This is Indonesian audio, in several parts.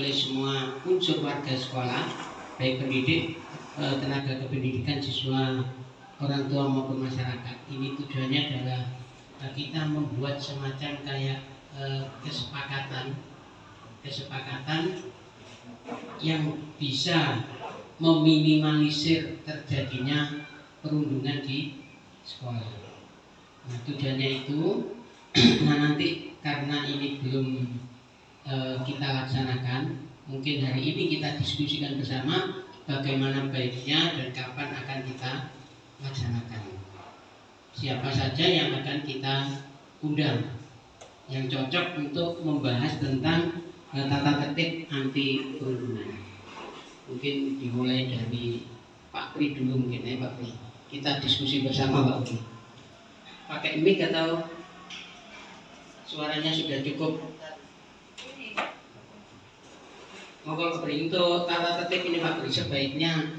oleh semua unsur warga sekolah, baik pendidik, tenaga kependidikan, siswa, orang tua maupun masyarakat. Ini tujuannya adalah kita membuat semacam kayak kesepakatan yang bisa meminimalisir terjadinya perundungan di sekolah. Nah, tujuannya itu, nah nanti karena ini belum kita laksanakan, mungkin hari ini kita diskusikan bersama bagaimana baiknya dan kapan akan kita laksanakan. Siapa saja yang akan kita undang yang cocok untuk membahas tentang tata tertib anti perundungan. Mungkin dimulai dari Pak Pri dulu mungkin ya Pak Pri. Kita diskusi bersama Pak Pri. Pakai mic atau suaranya sudah cukup? Monggo Pak Pri, untuk tata tertib ini Pak Pri, sebaiknya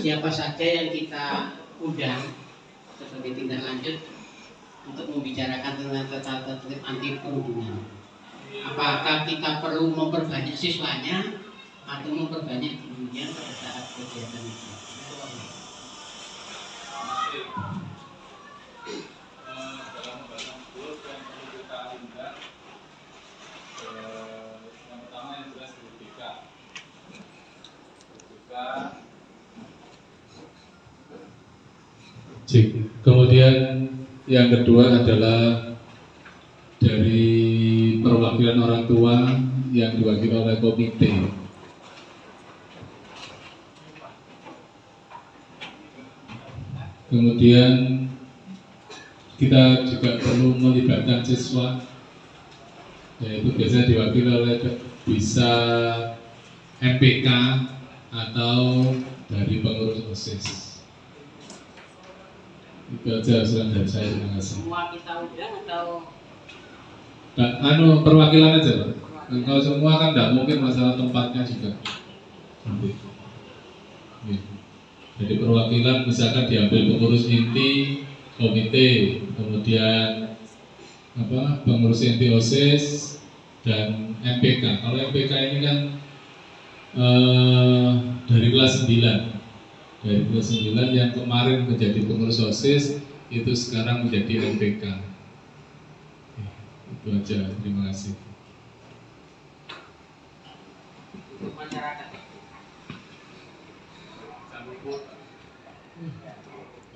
siapa saja yang kita undang sebagai tindak lanjut untuk membicarakan tentang tata tertib anti perundungan. Apakah kita perlu memperbanyak siswanya atau memperbanyak gurunya pada saat kegiatan itu? Dalam pembahasan guru yang perlu kita undang, yang pertama yang jelas guru BK. Kemudian yang kedua adalah dari perwakilan orang tua yang diwakili oleh komite. Kemudian kita juga perlu melibatkan siswa, yaitu biasanya diwakili oleh bisa MPK atau dari pengurus OSIS. Itu aja usulan dari saya, terima kasih. Semua kita undang atau? Perwakilan aja Pak. Kalau semua kan tidak mungkin, masalah tempatnya juga. Jadi perwakilan misalkan diambil pengurus inti komite, kemudian pengurus inti OSIS dan MPK. Kalau MPK ini kan dari kelas 9. Dari kelas 9 yang kemarin menjadi pengurus OSIS itu sekarang menjadi MPK. Itu aja, terima kasih. Masyarakat.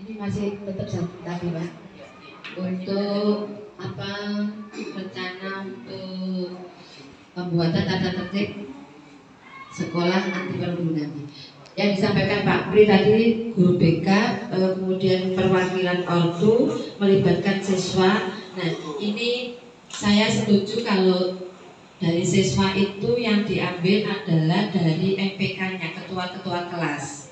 Ini masih tetap tadi Pak. Untuk rencana untuk pembuatan tata tertib sekolah anti perundungan. Yang disampaikan Pak Pri tadi, guru BK, kemudian perwakilan ortu, melibatkan siswa. Nah, ini saya setuju kalau dari siswa itu yang diambil adalah dari MPK-nya, ketua-ketua kelas.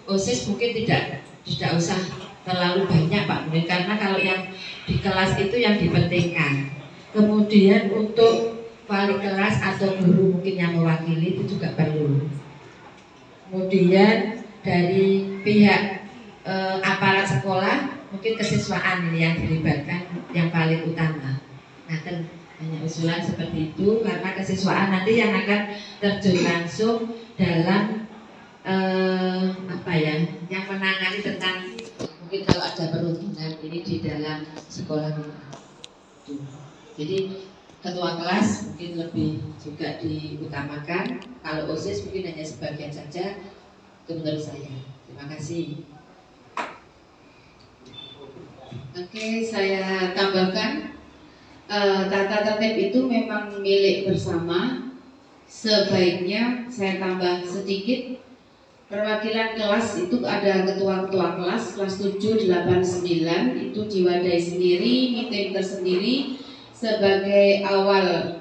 OSIS mungkin tidak usah terlalu banyak Pak, karena kalau yang di kelas itu yang dipentingkan. Kemudian untuk wali kelas atau guru mungkin yang mewakili itu juga perlu. Kemudian dari pihak aparat sekolah mungkin kesiswaan ini yang dilibatkan yang paling utama. Nah, kan hanya usulan seperti itu karena kesiswaan nanti yang akan terjun langsung dalam yang menangani tentang mungkin kalau ada perundungan ini di dalam sekolah kita. Jadi ketua kelas mungkin lebih juga diutamakan. Kalau OSIS mungkin hanya sebagian saja. Itu menurut saya. Terima kasih. Oke, saya tambahkan tata tertib itu memang milik bersama. Sebaiknya saya tambah sedikit. Perwakilan kelas itu ada ketua-ketua kelas 7, 8, 9 itu diwadai sendiri, meeting tersendiri sebagai awal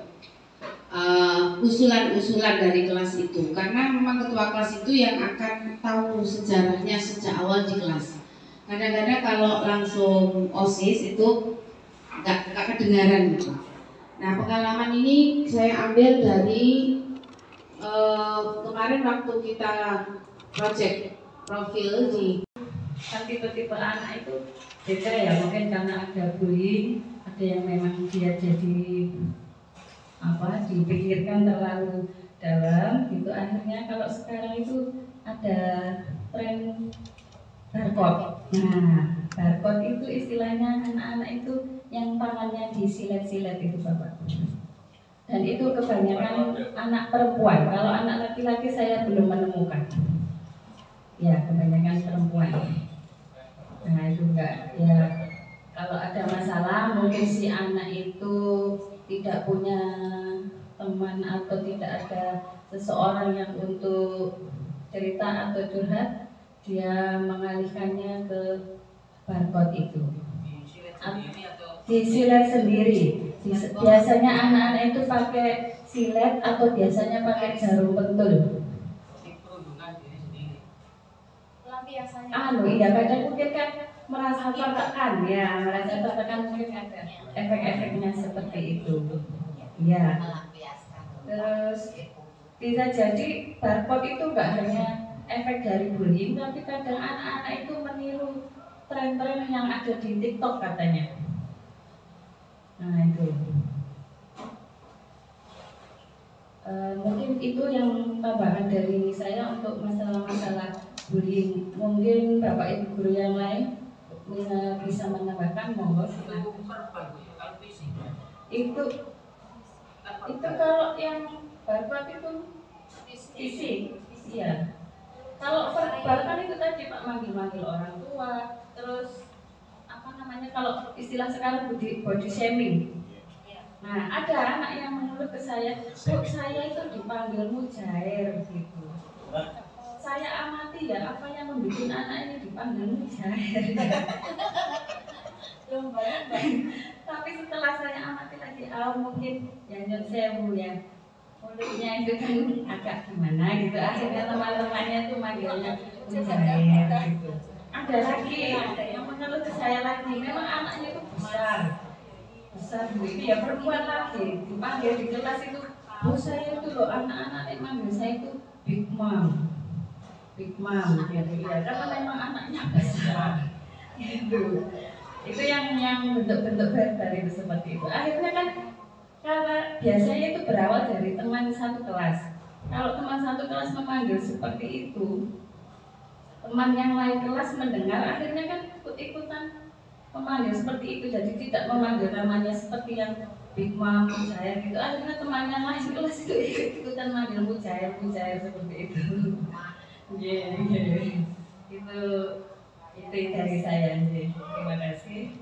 usulan-usulan dari kelas itu, karena memang ketua kelas itu yang akan tahu sejarahnya sejak awal di kelas. Kadang-kadang kalau langsung OSIS itu nggak kedengaran gitu. Nah, pengalaman ini saya ambil dari kemarin waktu kita project profil di kan tipe-tipe anak itu beda ya, mungkin karena ada bullying, ada yang memang dia jadi dipikirkan terlalu dalam gitu. Akhirnya kalau sekarang itu ada tren barcode. Nah, barcode itu istilahnya anak-anak itu yang tangannya disilet-silet itu Bapak. Dan itu kebanyakan anak perempuan. Kalau anak laki-laki saya belum menemukan. Ya, kebanyakan perempuan. Nah, itu enggak ya. Kalau ada masalah, mungkin si anak itu tidak punya teman atau tidak ada seseorang yang untuk cerita atau curhat, dia mengalihkannya ke barcode itu. Disilet sendiri. Biasanya anak-anak itu pakai silet atau biasanya pakai jarum pentul. Iya kadang mungkin kan merasa tertekan ya, merasa tertekan mungkin ada efek-efeknya seperti itu. Ya. Terus bisa jadi barcode itu enggak hanya efek dari bullying, tapi kadang anak-anak itu meniru tren-tren yang ada di TikTok katanya. Nah itu. Mungkin itu yang tambahan dari saya untuk masalah-masalah bullying. Mungkin Bapak Ibu guru yang lain bisa menambahkan, monggo silakan. Itu kalau yang barcode itu fisik, iya. Kalau verbal kan itu tadi Pak, manggil-manggil orang tua, terus apa namanya kalau istilah sekarang body shaming. Nah ada anak yang mengeluh ke saya, kok saya itu dipanggil mujair gitu. Saya amati ya apa yang membuat anak ini dipanggil mujair. Tapi setelah saya amati lagi, mungkin ya nyun sewu ya, mulutnya itu kan agak gimana gitu. Akhirnya teman-temannya itu manggilnya mujair gitu. Ada lagi yang mengeluh ke saya lagi, memang anaknya itu besar Bu, ini ya perempuan lagi, dipanggil di kelas itu, Bu saya itu loh anak-anak yang manggil saya itu Big Mom gitu ya, karena memang anaknya besar gitu. Itu yang bentuk-bentuk verbal itu seperti itu. Akhirnya kan karena biasanya itu berawal dari teman satu kelas. Kalau teman satu kelas memanggil seperti itu, teman yang lain kelas mendengar, akhirnya kan ikut-ikutan memanggil seperti itu. Jadi tidak memanggil namanya seperti yang Big Mom, mujair gitu. Akhirnya teman yang lain kelas itu ikut-ikutan manggil mujair seperti itu. Itu dari saya. Terima kasih.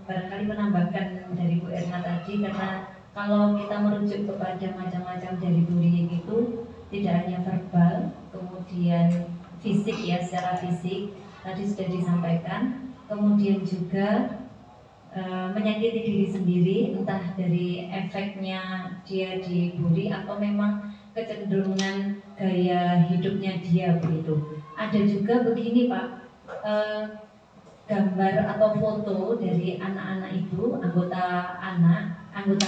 Barangkali menambahkan dari Bu Erna tadi, karena kalau kita merujuk kepada macam-macam dari bullying itu tidak hanya verbal, kemudian fisik ya, secara fisik tadi sudah disampaikan, kemudian juga menyakiti diri sendiri, entah dari efeknya dia dibully atau memang kecenderungan gaya hidupnya dia begitu. Ada juga begini Pak, gambar atau foto dari anak-anak itu, anggota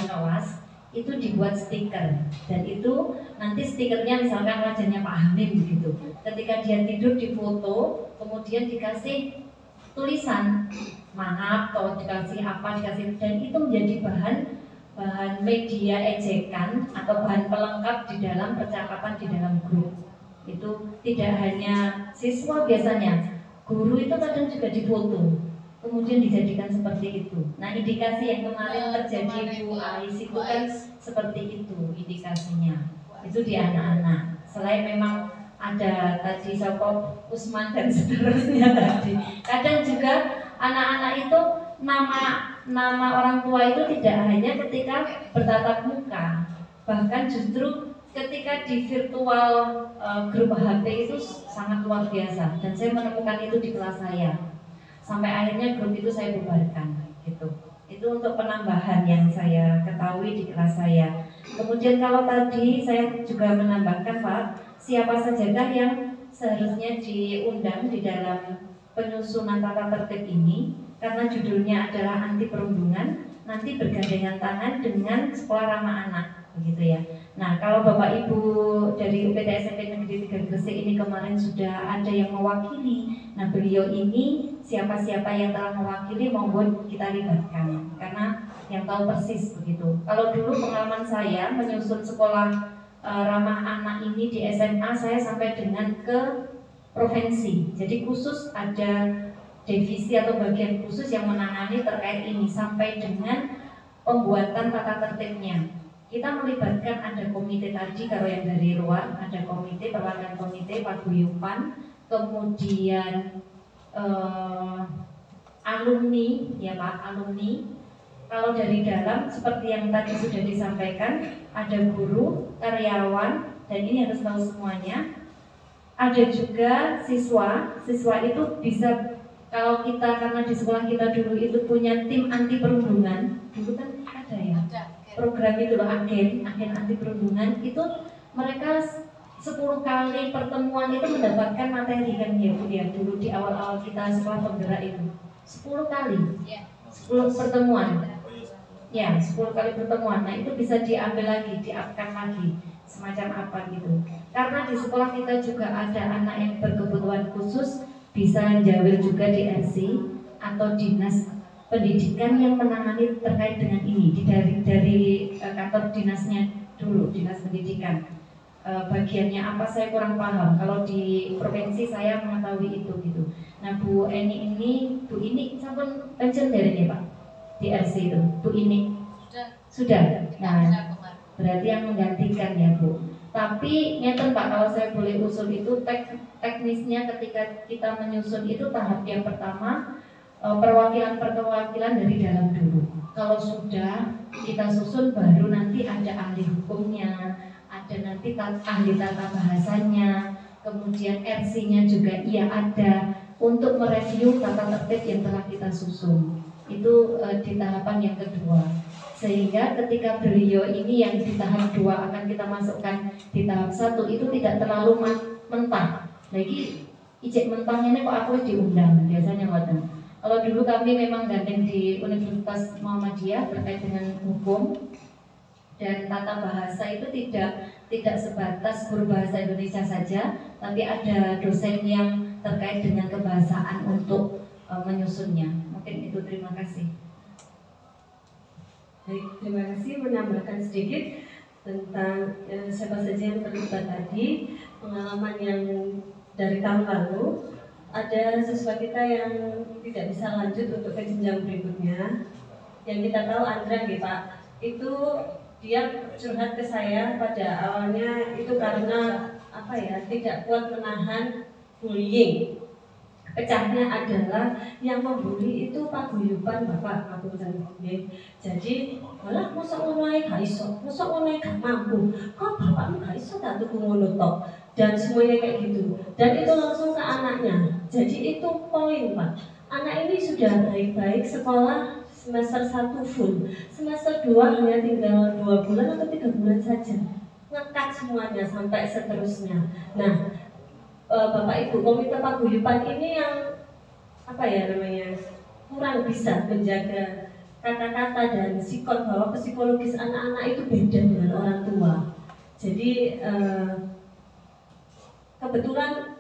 kelas itu dibuat stiker, dan itu nanti stikernya misalkan wajahnya Pak Hamim begitu. Ketika dia tidur di foto, kemudian dikasih tulisan maaf atau dikasih apa, dan itu menjadi bahan media ejekan atau bahan pelengkap di dalam percakapan di dalam grup. Itu tidak hanya siswa, biasanya guru itu kadang juga difoto, kemudian dijadikan seperti itu. Nah indikasi yang kemarin terjadi Bu Ais itu kan seperti itu indikasinya, itu di anak-anak. Selain memang ada tadi Sokop Usman dan seterusnya tadi, kadang juga anak-anak itu nama orang tua itu tidak hanya ketika bertatap muka, bahkan justru ketika di virtual grup HP itu sangat luar biasa. Dan saya menemukan itu di kelas saya, sampai akhirnya grup itu saya bubarkan gitu. Itu untuk penambahan yang saya ketahui di kelas saya. Kemudian kalau tadi saya juga menambahkan Pak, siapa sajakah yang seharusnya diundang di dalam penyusunan tata tertib ini, karena judulnya adalah anti perundungan, nanti bergandengan tangan dengan sekolah ramah anak, begitu ya. Nah, kalau Bapak Ibu dari UPT SMP Negeri 3 Gresik ini kemarin sudah ada yang mewakili, nah beliau ini siapa-siapa yang telah mewakili monggo kita libatkan, karena yang tahu persis begitu. Kalau dulu pengalaman saya menyusun sekolah ramah anak ini di SMA, saya sampai dengan ke provinsi. Jadi khusus ada divisi atau bagian khusus yang menangani terkait ini sampai dengan pembuatan tata tertibnya. Kita melibatkan ada komite tadi, kalau yang dari luar ada komite, perwakilan komite, paguyuban, kemudian alumni, ya Pak, alumni. Kalau dari dalam seperti yang tadi sudah disampaikan, ada guru, karyawan, dan ini harus tahu semuanya. Ada juga siswa itu bisa, kalau kita, karena di sekolah kita dulu itu punya tim anti perundungan, dulu kan ada ya program itu loh, agen anti perundungan, itu mereka 10 kali pertemuan itu mendapatkan materi kan ya Bu ya, dulu di awal-awal kita sekolah penggerak itu 10 kali 10 pertemuan ya, 10 kali pertemuan. Nah itu bisa diambil lagi, diupkan lagi semacam apa gitu, karena di sekolah kita juga ada anak yang berkebutuhan khusus, bisa jawil juga di RC atau dinas pendidikan yang menangani terkait dengan ini dari kantor dinasnya dulu, dinas pendidikan. Bagiannya apa saya kurang paham. Kalau di provinsi saya mengetahui itu gitu. Nah Bu Eni ini, Bu ini sampun pensiun dari Pak di RC itu, Bu ini sudah. Nah berarti yang menggantikan ya Bu. Tapi nyata Pak, kalau saya boleh usul itu teknisnya ketika kita menyusun itu tahap yang pertama perwakilan dari dalam dulu. Kalau sudah kita susun, baru nanti ada ahli hukumnya, ada nanti ahli tata bahasanya, kemudian RC-nya juga iya ada untuk mereview tata tertib yang telah kita susun. Itu di tahapan yang kedua. Sehingga ketika beliau ini yang di tahap 2 akan kita masukkan di tahap 1 itu tidak terlalu mentah. Lagi ijek mentahnya ini kok aku diundang biasanya wadah. Kalau dulu kami memang gandeng di Universitas Muhammadiyah terkait dengan hukum dan tata bahasa itu tidak sebatas guru bahasa Indonesia saja, tapi ada dosen yang terkait dengan kebahasaan untuk menyusunnya. Mungkin itu, terima kasih. Baik, terima kasih. Menambahkan sedikit tentang siapa saja yang terlibat tadi, pengalaman yang dari tahun lalu. Ada siswa kita yang tidak bisa lanjut untuk ke jenjang berikutnya. Yang kita tahu Andra nih Pak, itu dia curhat ke saya pada awalnya itu karena apa ya, tidak kuat menahan bullying. Pecahnya adalah yang membuli itu paguyuban Bapak aku dan jadi malah mosok ngono ae gak iso, mosok ngono ae gak mampu, kok bapakmu gak iso tak tuku ngono tok, dan semuanya kayak gitu. Dan itu langsung ke anaknya. Jadi itu poin Pak, anak ini sudah baik-baik sekolah semester 1 full, semester 2 hanya tinggal 2 bulan atau 3 bulan saja, ngekat semuanya sampai seterusnya. Nah Bapak Ibu, komite paguyuban ini yang apa ya namanya, kurang bisa menjaga kata-kata dan sikap bahwa psikologis anak-anak itu beda dengan orang tua. Jadi kebetulan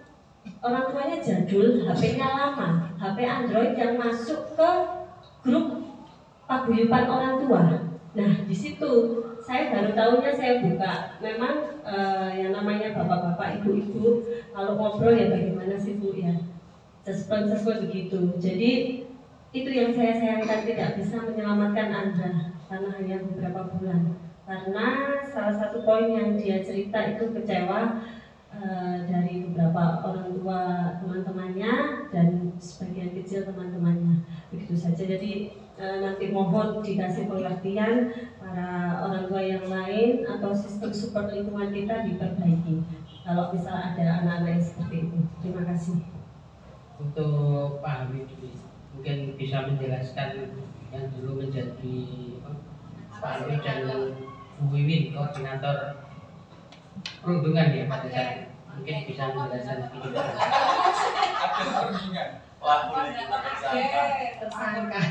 orang tuanya jadul, HP-nya lama, HP Android yang masuk ke grup paguyuban orang tua. Nah di situ saya baru tahunya, saya buka. Memang yang namanya bapak-bapak, ibu-ibu kalau ngobrol ya bagaimana sih Bu ya, sesuai begitu. Jadi itu yang saya sayangkan, tidak bisa menyelamatkan Andra karena hanya beberapa bulan. Karena salah satu poin yang dia cerita itu kecewa dari beberapa orang tua teman-temannya dan sebagian kecil teman-temannya, begitu saja. Jadi nanti mohon dikasih pengertian para orang tua yang lain atau sistem support lingkungan kita diperbaiki kalau misal ada anak-anak yang seperti itu. Terima kasih. Untuk Pak Hamid mungkin bisa menjelaskan yang dulu menjadi Pak Hamid dan Bu Wiwin koordinator perundungan ya pada saat mungkin bisa menjelaskan sedikit. Wah, boleh kita Tersangka.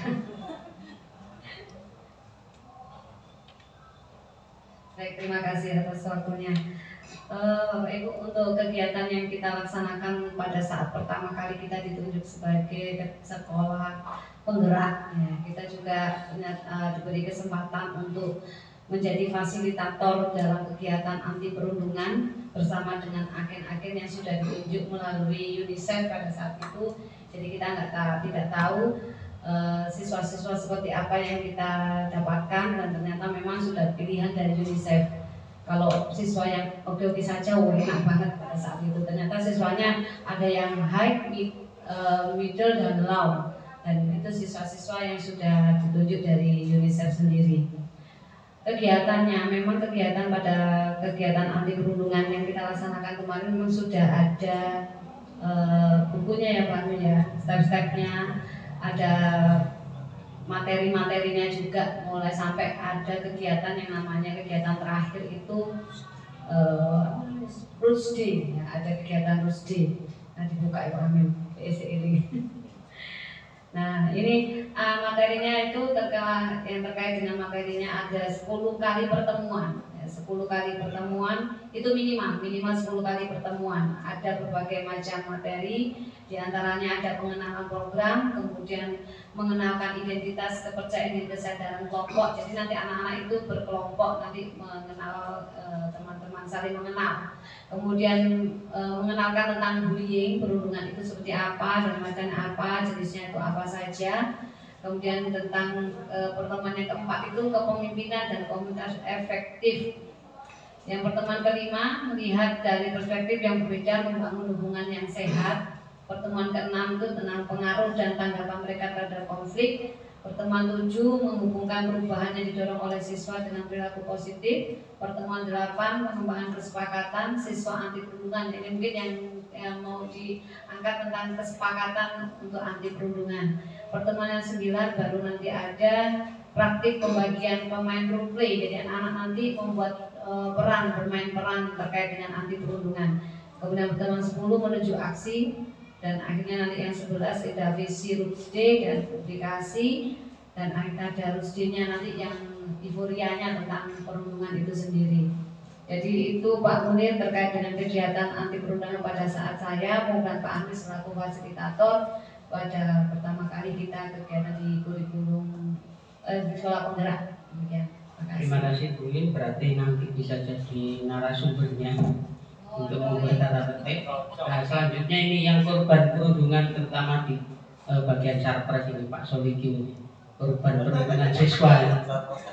Baik, terima kasih atas waktunya. Bapak Ibu, untuk kegiatan yang kita laksanakan pada saat pertama kali kita ditunjuk sebagai sekolah penggerak, ya, kita juga diberi kesempatan untuk menjadi fasilitator dalam kegiatan anti perundungan bersama dengan agen-agen yang sudah ditunjuk melalui UNICEF pada saat itu. Jadi kita tidak tahu siswa-siswa seperti apa yang kita dapatkan, dan ternyata memang sudah pilihan dari UNICEF. Kalau siswa yang oke-oke saja, enak banget pada saat itu. Ternyata siswanya ada yang high, middle, dan low. Dan itu siswa-siswa yang sudah ditunjuk dari UNICEF sendiri. Kegiatannya, memang kegiatan pada kegiatan anti perundungan yang kita laksanakan kemarin memang sudah ada bukunya ya Pak Nur ya, step-stepnya, ada materi-materinya juga, mulai sampai ada kegiatan yang namanya kegiatan terakhir itu Roots Day, ya, ada kegiatan Roots Day. Nah, dibuka ya Amin ini. Nah, ini materinya itu yang terkait dengan materinya ada 10 kali pertemuan. 10 kali pertemuan itu minimal 10 kali pertemuan. Ada berbagai macam materi, diantaranya ada pengenalan program, kemudian mengenalkan identitas, kepercayaan dan kesadaran kelompok. Jadi nanti anak-anak itu berkelompok, nanti mengenal teman-teman, saling mengenal. Kemudian mengenalkan tentang bullying, perundungan itu seperti apa dan macamnya apa, jenisnya itu apa saja. Kemudian tentang pertemuan yang keempat itu kepemimpinan dan komunitas efektif. Yang pertemuan kelima, melihat dari perspektif yang berbeda membangun hubungan yang sehat. Pertemuan keenam itu tentang pengaruh dan tanggapan mereka terhadap konflik. Pertemuan 7 menghubungkan perubahan yang didorong oleh siswa dengan perilaku positif. Pertemuan 8 pengembangan kesepakatan siswa anti perundungan. Ini mungkin yang mau diangkat tentang kesepakatan untuk anti perundungan. Pertemuan yang 9 baru nanti ada praktik pembagian pemain role play. Jadi anak-anak nanti membuat bermain peran terkait dengan anti perundungan. Kemudian pertemuan 10 menuju aksi. Dan akhirnya nanti yang 11 ada visi Roots Day dan publikasi, dan akhirnya ada Roots Day-nya nanti yang euforianya tentang perundungan itu sendiri. Jadi itu Pak Munir terkait dengan kegiatan anti perundungan pada saat saya dan Pak Andri selaku fasilitator pada pertama kali kita kegiatan di kurikulum di sekolah penggerak. Demikian. Terima kasih Bu In, berarti nanti bisa jadi narasumbernya untuk membuat tata tertib. Nah, selanjutnya ini yang korban perundungan terutama di bagian Sarpres ini Pak Soliki ini, korban perundungan siswa.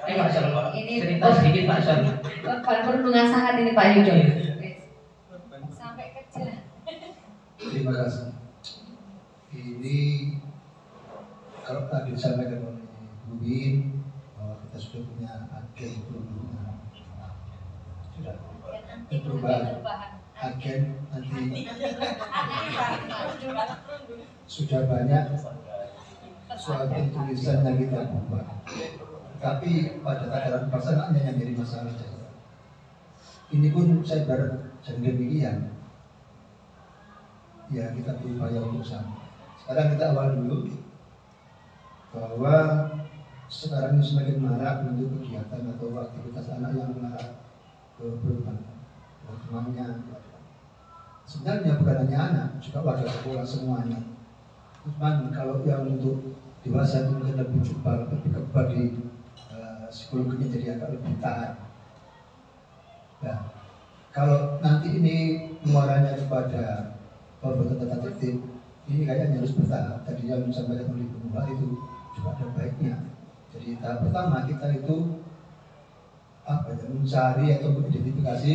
Pak Sol, cerita sedikit Pak Sol. Korban perundungan sangat ini Pak Yudo. Sampai kecil. Terima kasih. Ini kalau tadi disampaikan oleh Bu In bahwa kita sudah punya agen perundungan, sudah agen anti sudah banyak suatu tulisan yang kita buat, tapi pada tataran pelaksanaannya yang jadi masalah. Ini pun saya jadi demikian. Ya, kita berupaya untuk sama. Sekarang kita awal dulu bahwa sekarang ini semakin marak untuk kegiatan atau aktivitas anak yang mengarah ke perundungan. Temannya sebenarnya bukan hanya anak, juga warga sekolah semuanya. Cuman kalau yang untuk dewasa itu mungkin lebih kebal di psikologinya, jadi agak lebih tahan. Nah, kalau nanti ini muaranya kepada perbuatan tata tertib, ini kayaknya harus bertahap. Tadi yang disampaikan oleh Bu Mbak itu juga ada baiknya. Jadi tahap pertama kita itu mencari atau mengidentifikasi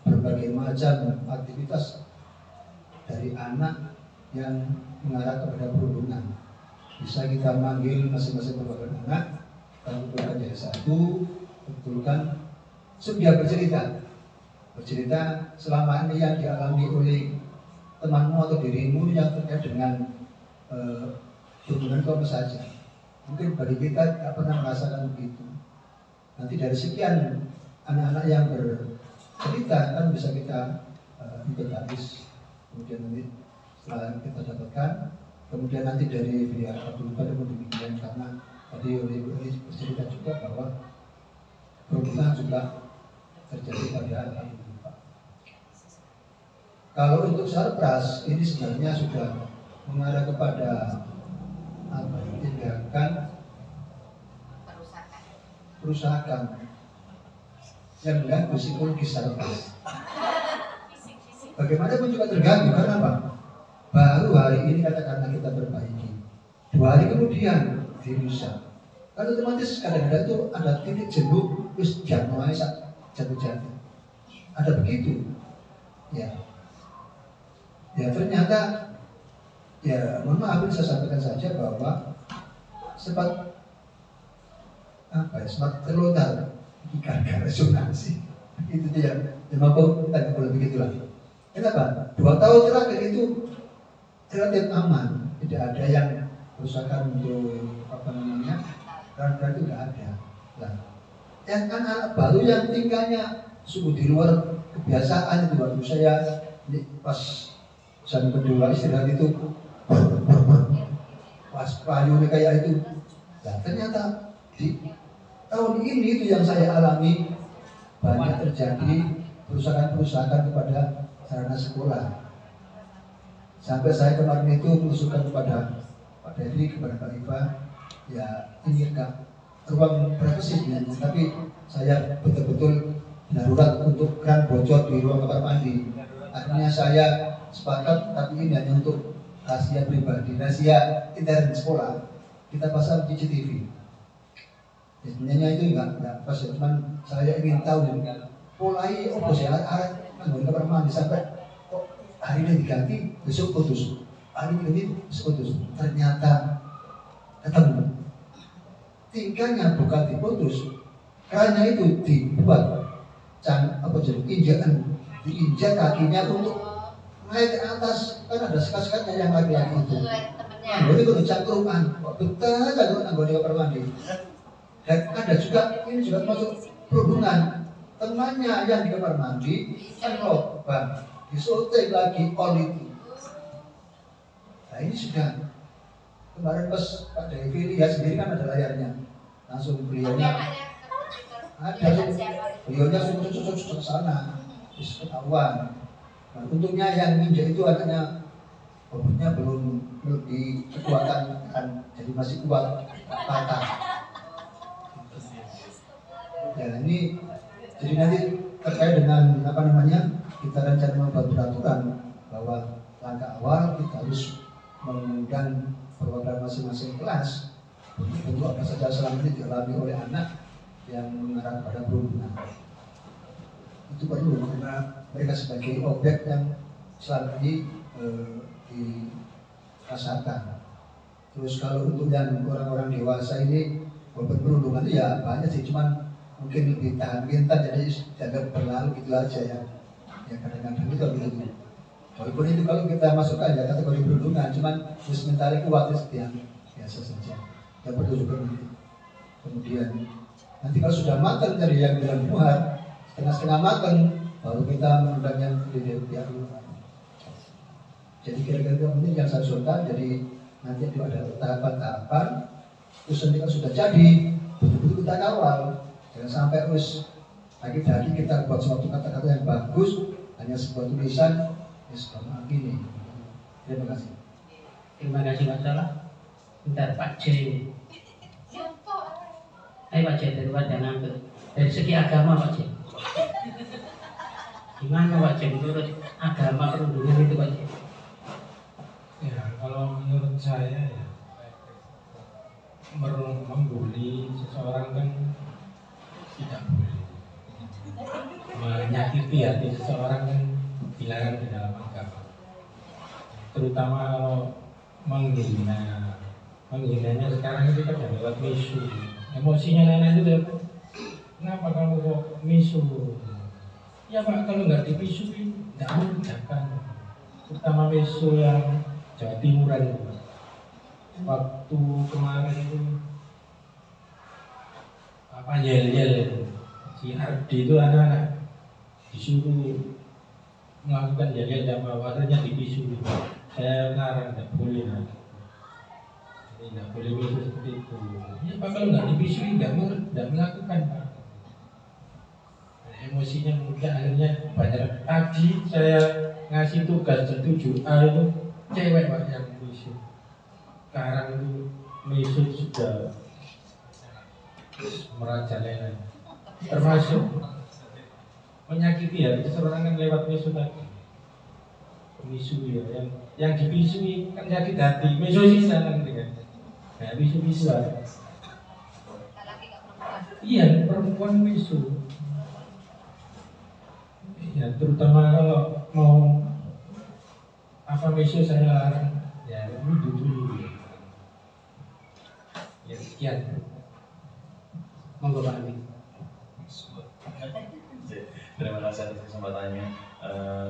berbagai macam aktivitas dari anak yang mengarah kepada perundungan. Bisa kita manggil masing-masing berbagai anak, kita kumpulkan jadi satu, betulkan dia bercerita selama ini yang dialami oleh temanmu atau dirimu yang terkait dengan perundungan itu apa saja. Mungkin bagi kita tidak pernah merasakan begitu. Nanti dari sekian anak-anak yang bercerita kan bisa kita inventaris. Kemudian nanti setelah kita dapatkan, kemudian nanti dari pihak Abdul Qadir demikian, karena tadi oleh bercerita juga bahwa perundungan juga terjadi pada Abdul Qadir. Kalau untuk sarpras ini sebenarnya sudah mengarah kepada tindakan perusahaan yang mengganggu psikologis sarpras. Bagaimanapun juga terganggu, karena apa? Baru hari ini katakanlah kita perbaiki, 2 hari kemudian dirusak. Kan otomatis kadang-kadang itu ada titik jenuh, terus jangan mulai jatuh-jatuh. Ada begitu, ya. Ya ternyata, ya mohon maaf saya sampaikan saja bahwa sempat terlontar gara-gara resonansi. Itu dia, ya mampu kita boleh begitulah. Kenapa? 2 tahun terakhir itu relatif aman, tidak ada yang kerusakan untuk dan itu tidak ada. Nah, yang kan anak baru yang tinggalnya sungguh di luar kebiasaan itu waktu saya pas jam kedua istirahat itu pas payungnya kayak itu. Nah, ternyata di tahun ini itu yang saya alami banyak terjadi perusakan kepada sarana sekolah. Sampai saya kemarin itu merusukan kepada Pak Deddy, kepada Pak Iva, ya ini enggak ruang privasi, tapi saya betul-betul darurat untuk keran bocor di ruang kamar mandi. Akhirnya saya sepakat, tapi ini hanya untuk rahasia pribadi, rahasia intern sekolah. Kita pasang CCTV. Ya, sebenarnya itu enggak pas, cuman saya ingin tahu mulai saya anggota kamar mandi sampai kok hari ini diganti, besok putus. Hari ini besok putus. Ternyata ketemu. Tingkahnya bukan diputus, kerannya itu dibuat injakan, diinjak kakinya untuk naik ke atas, kan ada sekat-sekatnya yang laki-laki itu. Anggota itu cangkruman, kok betah cangkruman anggota kamar mandi. Dan ada juga, ini juga masuk perhubungan, temannya yang di kamar mandi kan lobang, disotek lagi all itu. Nah ini sudah kemarin pas Pak Devi lihat sendiri kan ada layarnya, langsung beliaunya ada, beliaunya langsung ke sana, terus ketahuan. Nah, untungnya yang ninja itu adanya obatnya belum di kekuatan kan, jadi masih kuat patah. Ya ini jadi nanti terkait dengan kita rencana membuat peraturan bahwa langkah awal kita harus mengundang perwakilan masing-masing kelas untuk apa saja selama ini dialami oleh anak yang mengarah pada perundungan. Itu perlu karena mereka sebagai objek yang selama ini dirasakan. Terus kalau untuk yang orang-orang dewasa ini korban perundungan ya banyak sih, cuman mungkin lebih tahan mental, jadi jaga berlalu gitu aja ya. Ya kadang-kadang itu begitu. Walaupun itu kalau kita masukkan ya kategori perundungan, cuman terus mentalnya kuat seperti yang biasa saja. Yang perlu juga begitu. Kemudian nanti kalau sudah matang dari yang bilang muhar, setengah-setengah matang, baru kita mengundang yang di pihak luar. Jadi kira-kira ini yang saya usulkan. Jadi nanti itu ada tahapan-tahapan. Terus nanti kalau sudah jadi, betul-betul kita kawal. Jangan sampai terus lagi-lagi kita buat suatu kata-kata yang bagus, hanya sebuah tulisan, ya seperti ini. Terima kasih. Terima kasih Pak Salah. Bentar Pak J. Ayo Pak J, dari Wadah dari segi agama Pak J. Gimana Pak J menurut agama perundungan itu Pak J? Ya kalau menurut saya ya membuli seseorang kan tidak boleh. Menyakiti hati seseorang kan dilarang di dalam agama. Terutama kalau menghinanya sekarang itu kan lewat misu. Emosinya nenek itu kenapa kamu kok misu? Ya Pak, kalau nggak dipisu nggak mengerjakan. Terutama misu yang Jawa Timuran. Waktu kemarin itu apa yel-yel itu si Ardi itu anak-anak disuruh melakukan yel-yel dan akhirnya dipisu. Saya larang, tidak boleh jadi tidak boleh misu seperti itu. Ya Pak, kalau nggak dipisu nggak melakukan Pak. emosinya mudah, akhirnya banyak. Tadi saya ngasih tugas 7A itu cewek Pak yang misu. Sekarang itu misu sudah merajalela, termasuk menyakiti ya seseorang lewat misu tadi. Misu ya, yang dipisui kan sakit hati, misu sisa nanti kan. Nah, misu aja. Iya, perempuan misu. Ya, terutama kalau mau apa misu saya larang, ya dulu. Ya sekian. Monggo Pak Amin. Terima kasih atas kesempatannya.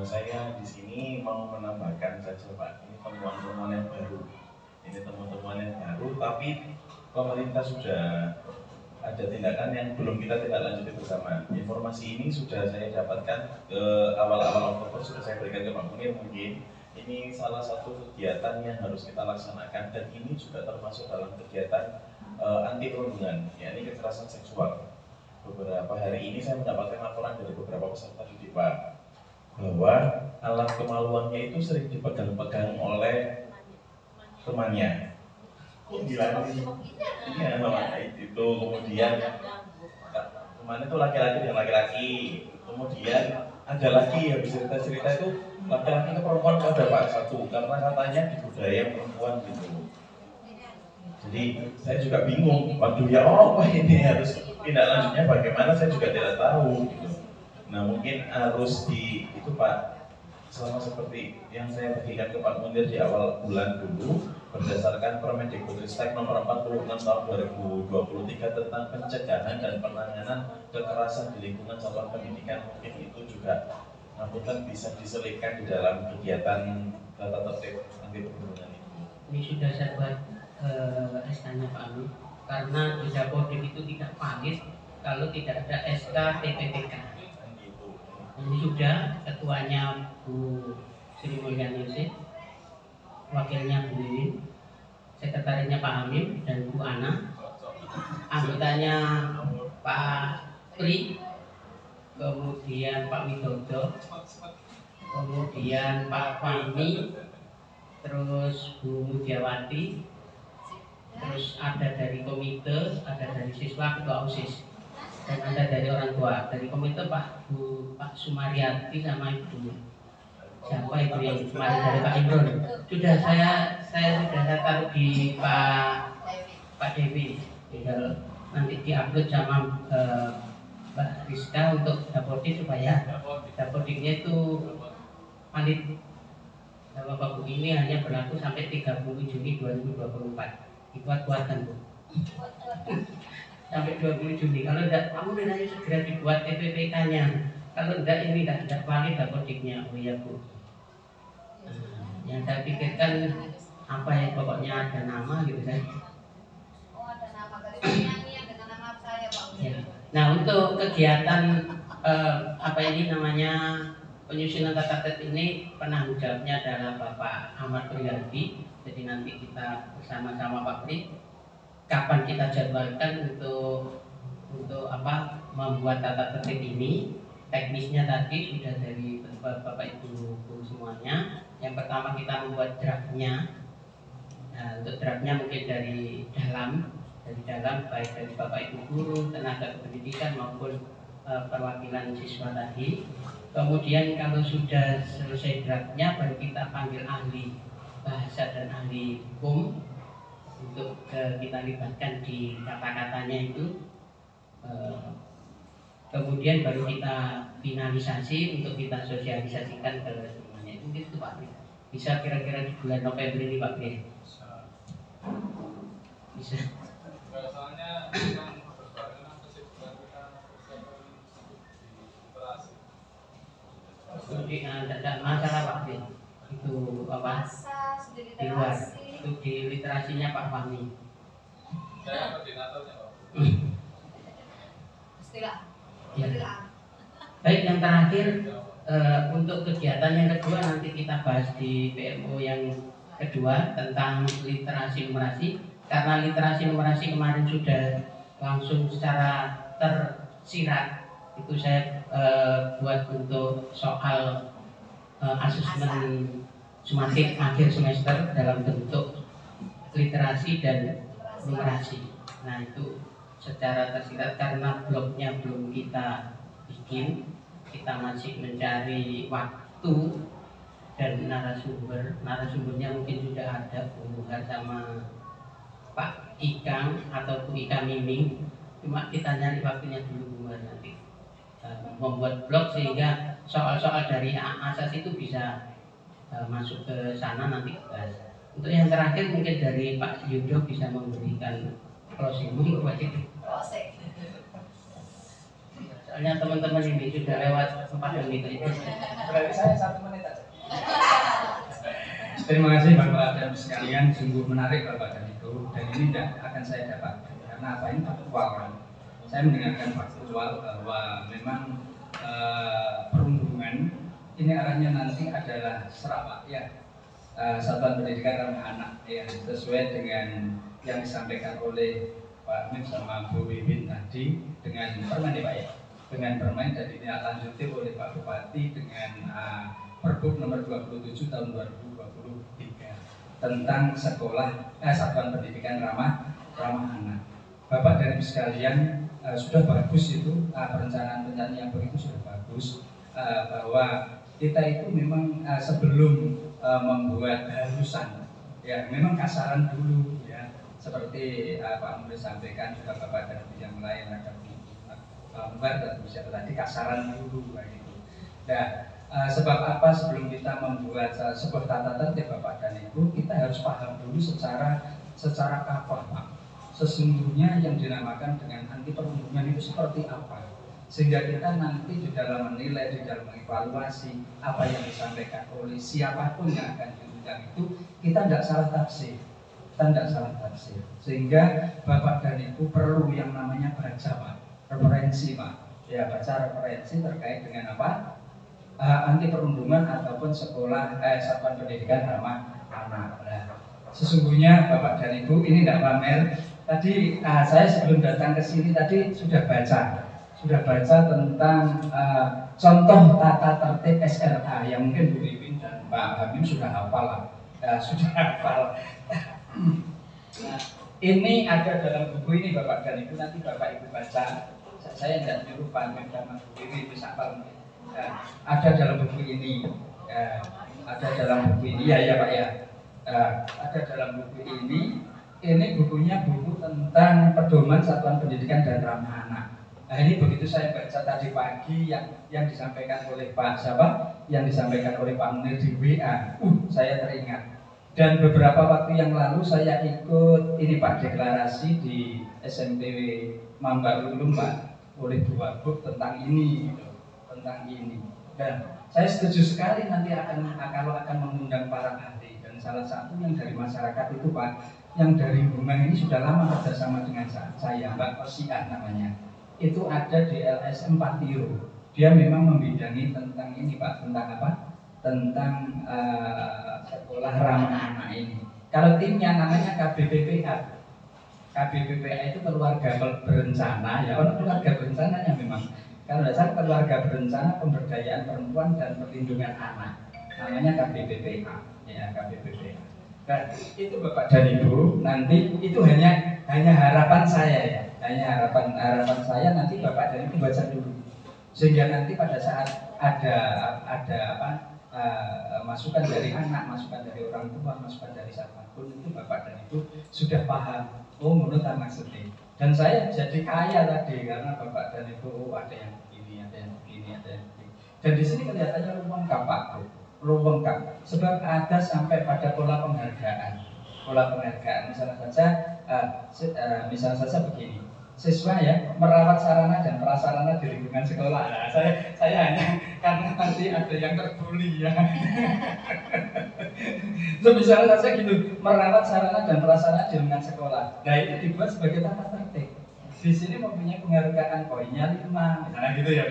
Saya di sini mau menambahkan saja Pak, ini temuan-temuan yang baru. Ini temuan-temuan yang baru, tapi pemerintah sudah ada tindakan yang belum kita tindak lanjuti bersama. Informasi ini sudah saya dapatkan awal-awal Oktober, sudah saya berikan ke Pak Munir. Mungkin ini salah satu kegiatan yang harus kita laksanakan, dan ini juga termasuk dalam kegiatan anti perundungan, yakni kekerasan seksual. Beberapa hari ini saya mendapatkan laporan dari beberapa peserta didik Pak, bahwa alat kemaluannya itu sering dipegang-pegang oleh temannya. Iya, itu kemudian temannya itu laki-laki dan laki-laki. Kemudian ada lagi yang cerita-cerita itu laki-laki ke perempuan ada Pak satu, karena katanya di budaya perempuan gitu. Jadi saya juga bingung, waduh ya apa ini harus tindak lanjutnya bagaimana, saya juga tidak tahu gitu. Nah mungkin harus itu Pak, sama seperti yang saya bagikan ke Pak Munir di awal bulan dulu, berdasarkan Permendikbudristek nomor 46 tahun 2023 tentang pencegahan dan penanganan kekerasan di lingkungan satuan pendidikan, mungkin itu juga namun bisa diselipkan di dalam kegiatan tata tertib anti perundungan itu. Ini sudah saya buat SK-nya Pak Amin, karena di Dapodik itu tidak valid kalau tidak ada SK TPPK. Ini sudah, ketuanya Bu Sri Mulyani, wakilnya Bu Lilin, sekretarinya Pak Amin dan Bu Ana, anggotanya Pak Pri, kemudian Pak Widodo, kemudian Pak Fahmi, terus Bu Mudiawati, terus ada dari komite, ada dari siswa, ketua OSIS, dan ada dari orang tua. Dari komite Pak Sumaryati sama Ibu siapa itu yang kemarin dari Pak Imron, sudah saya sudah taruh di Pak Dewi, tinggal nanti diupload sama Mbak Rizka untuk Dapodik supaya Dapodiknya itu valid. Bapak Bu, ini hanya berlaku sampai 30 Juni 2024. Dikuat-kuatkan Bu. Sampai 20 Juni. Kalau tidak, kamu harus segera dibuat TPPK-nya. Kalau tidak, ini tidak valid Dapodiknya. Oh ya Bu. Yang saya pikirkan apa ya, pokoknya ada nama gitu kan. Oh, ada nama garis dengan nama saya Pak. Ya. Nah, untuk kegiatan apa ini namanya penyusunan tata tertib ini, penanggung jawabnya adalah Bapak Ahmad Prihardi. Jadi nanti kita bersama-sama Pak Pri, kapan kita jadwalkan untuk apa membuat tata tertib ini. Teknisnya tadi sudah dari Bapak Ibu semuanya. Yang pertama kita membuat draftnya. Nah, untuk draftnya mungkin dari dalam baik dari Bapak Ibu guru, tenaga kependidikan maupun perwakilan siswa tadi. Kemudian kalau sudah selesai draftnya, baru kita panggil ahli bahasa dan ahli hukum untuk kita libatkan di kata-katanya itu. Kemudian baru kita finalisasi untuk kita sosialisasikan ke semuanya. Itu Pak Pri. Bisa kira-kira di bulan November ini Pak Pri? Bisa. Soalnya memang berbagai kesibukan kita tidak masalah Pak Pri. Itu apa? Di luar. Itu di literasinya Pak Fahmi. Saya koordinatornya Pak. Istilah. Ya. Baik, yang terakhir untuk kegiatan yang kedua nanti kita bahas di PMO yang kedua tentang literasi numerasi. Karena literasi numerasi kemarin sudah langsung secara tersirat, itu saya buat untuk soal asesmen sumatif akhir semester dalam bentuk literasi dan numerasi. Nah itu secara tersirat karena blognya belum kita bikin, kita masih mencari waktu dan narasumbernya mungkin sudah ada Bu Muhar sama Pak Ikang atau Bu Ika Miming, cuma kita nyari waktunya dulu Bu Muhar nanti membuat blog sehingga soal-soal dari asas itu bisa masuk ke sana nanti bahas. Untuk yang terakhir mungkin dari Pak Yudo bisa memberikan closing. Soalnya teman-teman ini sudah lewat 4 menit itu. Berarti saya 1 menit aja. Terima kasih Bapak dan sekalian, sungguh menarik Bapak dan Ibu, dan ini tidak akan saya dapat karena apa, ini faktual kan. Saya mendengarkan faktual bahwa memang perundungan ini arahnya nanti adalah Sarawak ya, Satuan Pendidikan Ramah Anak ya, sesuai dengan yang disampaikan oleh Pak Mim sama Bu Wiwin tadi dengan permen ya Pak ya, dengan permen dan ditindaklanjuti oleh Pak Bupati dengan Pergub nomor 27 tahun 2023 tentang sekolah Satuan Pendidikan Ramah Anak. Bapak dan Ibu sekalian, sudah bagus itu perencanaan yang begitu sudah bagus, bahwa kita itu memang sebelum membuat halusan ya memang kasaran dulu ya, seperti Pak Murid sampaikan juga Bapak dan Ibu yang lain ada gambar dan bisa tadi kasaran dulu kayak gitu. Nah, sebab apa sebelum kita membuat sebuah tata tertib Bapak dan Ibu, kita harus paham dulu secara apa Pak, sesungguhnya yang dinamakan dengan anti perundungan itu seperti apa, sehingga kita nanti di dalam menilai, di dalam mengevaluasi apa yang disampaikan oleh siapapun yang akan diundang itu kita tidak salah tafsir, sehingga Bapak dan Ibu perlu yang namanya baca Pak, referensi Pak, ya baca referensi terkait dengan apa, anti perundungan ataupun sekolah Satuan Pendidikan Ramah Anak. Nah, sesungguhnya Bapak dan Ibu ini tidak pamer. Tadi saya sebelum datang ke sini tadi sudah baca tentang contoh tata tertib SRA yang mungkin Bu Wiwin dan Pak Habib sudah hafal lah, Nah, ini ada dalam buku ini Bapak dan Ibu, nanti Bapak Ibu baca. Saya tidak nyuruh Pak Habib sama Bu Wiwin bisa hafal. Ada dalam buku ini, ada dalam buku ini ya Pak ya, ada dalam buku ini. Ini bukunya buku tentang pedoman Satuan Pendidikan dan Ramah Anak. Nah ini begitu saya baca tadi pagi yang disampaikan oleh Pak siapa, yang disampaikan oleh Pak Munir di WA, saya teringat. Dan beberapa waktu yang lalu saya ikut ini Pak deklarasi di SMP Mambar Ulum Pak, oleh Bu Wagub tentang ini, tentang ini. Dan saya setuju sekali nanti kalau akan mengundang para ahli, dan salah satu yang dari masyarakat itu Pak, yang dari Bumeng ini sudah lama kerjasama dengan saya, Mbak Osian namanya. Itu ada di LSM Patiro. Dia memang membidangi tentang ini Pak, tentang apa? Tentang sekolah ramah anak ini. Kalau timnya namanya KBPPA. KBPPA itu keluarga berencana ya, keluarga berencananya memang. Kalau dasar keluarga berencana pemberdayaan perempuan dan perlindungan anak. Namanya KBPPA, ya KBPPA. Nah, itu Bapak dan Ibu, nanti itu hanya harapan saya ya, hanya harapan saya nanti Bapak dan Ibu baca dulu, sehingga nanti pada saat ada masukan dari anak, masukan dari orang tua, masukan dari siapapun itu Bapak dan Ibu sudah paham. Oh, menurut maksudnya. Dan saya jadi kaya tadi karena Bapak dan Ibu ada yang begini, ada yang begini, ada yang begini. Dan di sini kelihatannya lengkap Pak. Lengkap, sebab ada sampai pada pola penghargaan. Misalnya saja begini, siswa ya merawat sarana dan prasarana di lingkungan sekolah. Nah, saya hanya karena nanti ada yang terbuli ya. So, misalnya saja gitu, merawat sarana dan prasarana di lingkungan sekolah. Nah itu dibuat sebagai tata tertib. Di sini mempunyai penghargaan, poinnya 5, misalnya gitu ya,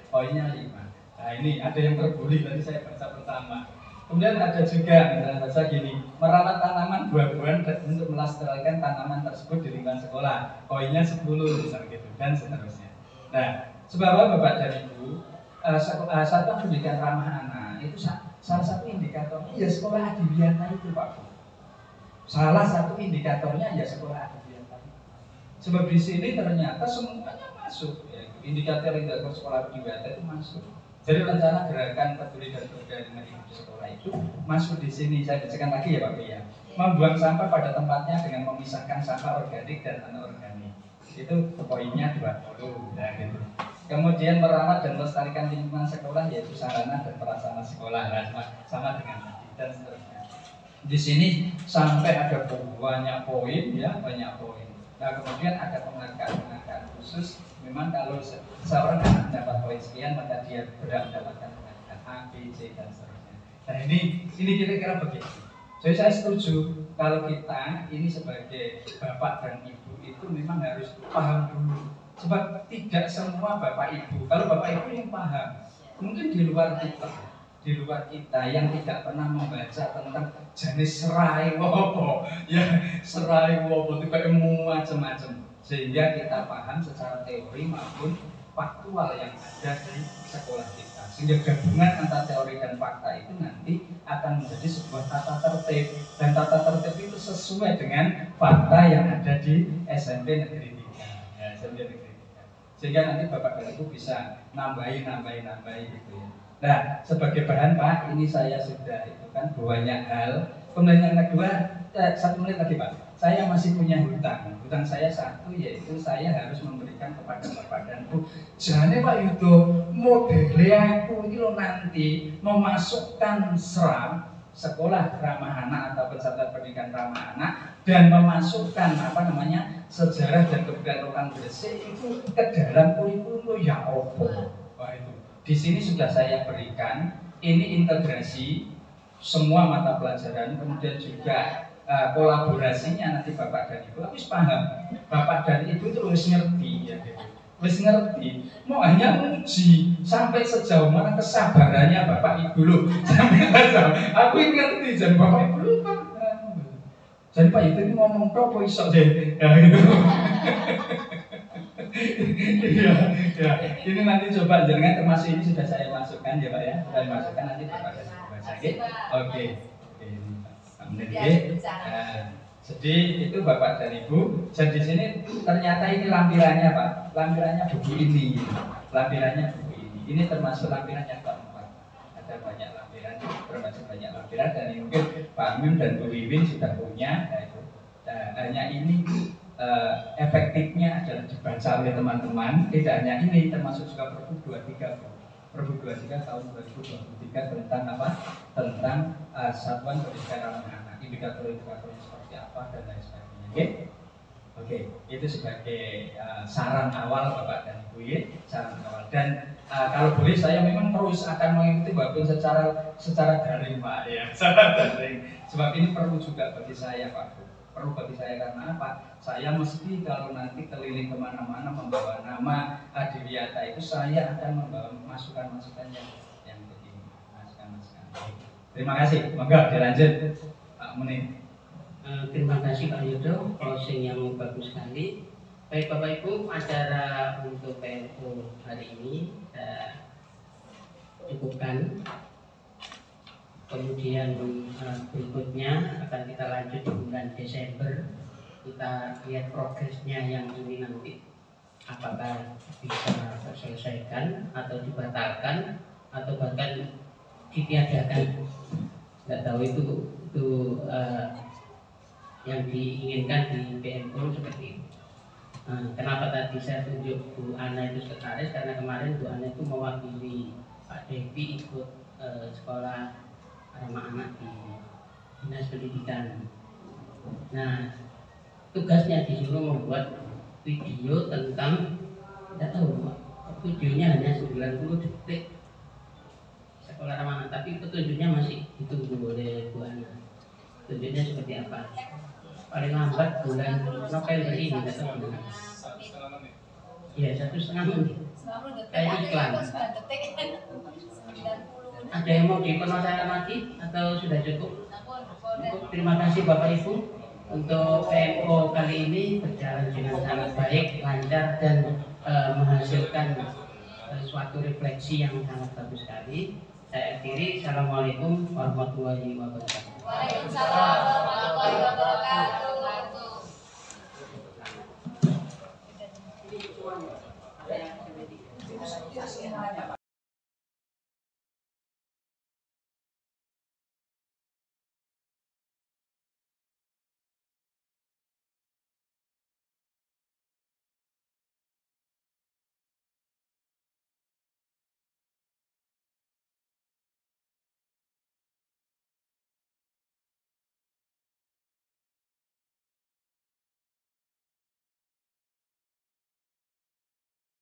poinnya 5. Nah ini ada yang terbuli, tadi saya baca pertama. Kemudian ada juga misalnya saja gini, merawat tanaman buah-buahan untuk melestarikan tanaman tersebut di lingkungan sekolah. Poinnya 10 misalnya gitu dan seterusnya. Nah, sebab Bapak dan Ibu, satuan pendidikan ramah anak itu salah satu indikatornya ya sekolah adiwiyata itu Pak Bu. Salah satu indikatornya ya sekolah adiwiyata. Sebab di sini ternyata semuanya masuk ya. Indikator sekolah adiwiyata itu masuk. Jadi rencana gerakan peduli dan berbeda dengan ibu di sekolah itu masuk di sini. Saya bacakan lagi ya Pak Bu ya. Membuang sampah pada tempatnya dengan memisahkan sampah organik dan anorganik. Itu poinnya 20 ya gitu. Kemudian merawat dan melestarikan lingkungan sekolah yaitu sarana dan prasarana sekolah sama dengan tadi dan seterusnya. Di sini sampai ada banyak poin ya, banyak poin. Nah kemudian ada penghargaan khusus. Memang kalau seorang anak mendapat poin sekian maka dia berhak mendapatkan penghargaan A, B, C dan seterusnya. Nah ini kira-kira begitu. Jadi saya setuju kalau kita ini sebagai bapak dan ibu itu memang harus paham dulu. Sebab tidak semua bapak ibu, kalau bapak ibu yang paham, mungkin di luar kita yang tidak pernah membaca tentang jenis serai wopo, ya serai wopo itu kayak macam-macam, sehingga kita paham secara teori maupun faktual yang ada di sekolah kita. Sehingga gabungan antara teori dan fakta itu nanti akan menjadi sebuah tata tertib, dan tata tertib itu sesuai dengan fakta yang ada di SMP Negeri 3. Ya, SMP Negeri 3. Sehingga nanti bapak dan ibu bisa nambahin gitu ya. Nah sebagai bahan Pak, ini saya sudah itu kan banyak hal. Kemudian yang kedua, 1 menit lagi Pak. Saya masih punya hutang. Hutang saya satu yaitu saya harus memberikan kepada bapak dan ibu. Jangan Pak Yudo, modelnya aku itu nanti memasukkan SRAM, sekolah ramah anak atau peserta pendidikan ramah anak, dan memasukkan sejarah dan kebudayaan lokal Gresik itu ke dalam kurikulum ya opo. Wah itu di sini sudah saya berikan ini integrasi semua mata pelajaran, kemudian juga kolaborasinya nanti bapak dan ibu harus paham. Bapak dan ibu itu harus ngerti ya gitu. Harus ngerti, mau hanya uji sampai sejauh mana kesabarannya bapak ibu loh. Sampai sejauh aku ngerti dan bapak ibu lupa. Jadi Pak itu ini ngomong topo isok deh, ya gitu. ya, ini nanti coba jangan termasuk ini sudah saya masukkan ya Pak ya, saya masukkan nanti Bapak dan Ibu baca. Oke. Jadi itu Bapak dan Ibu. Jadi di sini ternyata ini lampirannya Pak, lampirannya buku ini, lampirannya buku ini. Ini termasuk lampiran yang keempat. Ada banyak lampiran, termasuk banyak lampiran dan ini mungkin Pak Mim dan Bu Wiwin sudah punya. Nah, itu. Nah, hanya ini efektifnya adalah dibaca oleh teman-teman. Tidak hanya ini, termasuk juga Perbu 23 tahun 2023 tentang apa? Tentang satuan pendidikan ramah anak, indikator-indikatornya seperti apa dan lain sebagainya. Oke, itu sebagai saran awal Bapak dan Ibu ya, saran awal. Dan kalau boleh saya memang terus akan mengikuti walaupun secara daring Pak ya, secara daring. Sebab ini perlu juga bagi saya Pak. Perlu bagi saya karena apa? Saya mesti kalau nanti keliling kemana-mana membawa nama Adiwiyata itu saya akan membawa masukan-masukan yang begini, masukan-masukan. Terima kasih. Monggo dilanjut Pak Munir. Terima kasih Pak Yudo, closing yang bagus sekali. Baik Bapak Ibu, acara untuk PNU hari ini cukupkan. Kemudian berikutnya akan kita lanjut di bulan Desember. Kita lihat progresnya yang ini nanti apakah bisa terselesaikan atau dibatalkan atau bahkan ditiadakan. Nggak tahu itu yang diinginkan di PNU seperti itu. Kenapa tadi saya tunjuk Bu Ana itu sekretaris, karena kemarin Bu Ana itu mewakili Pak Devi ikut sekolah ramah anak di Dinas Pendidikan. Nah, tugasnya disuruh membuat video tentang, tidak tahu, videonya hanya 90 detik sekolah ramah anak, tapi petunjuknya masih ditunggu oleh Bu Ana. Petunjuknya seperti apa? Paling lambat bulan November ini, tidak tahu. Iya, 1,5 menit. Kayak iklan. Ada yang mau dipermasalahkan lagi atau sudah cukup? Terima kasih Bapak Ibu. Untuk PMO kali ini berjalan dengan sangat baik, lancar dan menghasilkan suatu refleksi yang sangat bagus sekali. Saya akhiri. Assalamualaikum warahmatullahi wabarakatuh. Waalaikumsalam warahmatullahi wabarakatuh.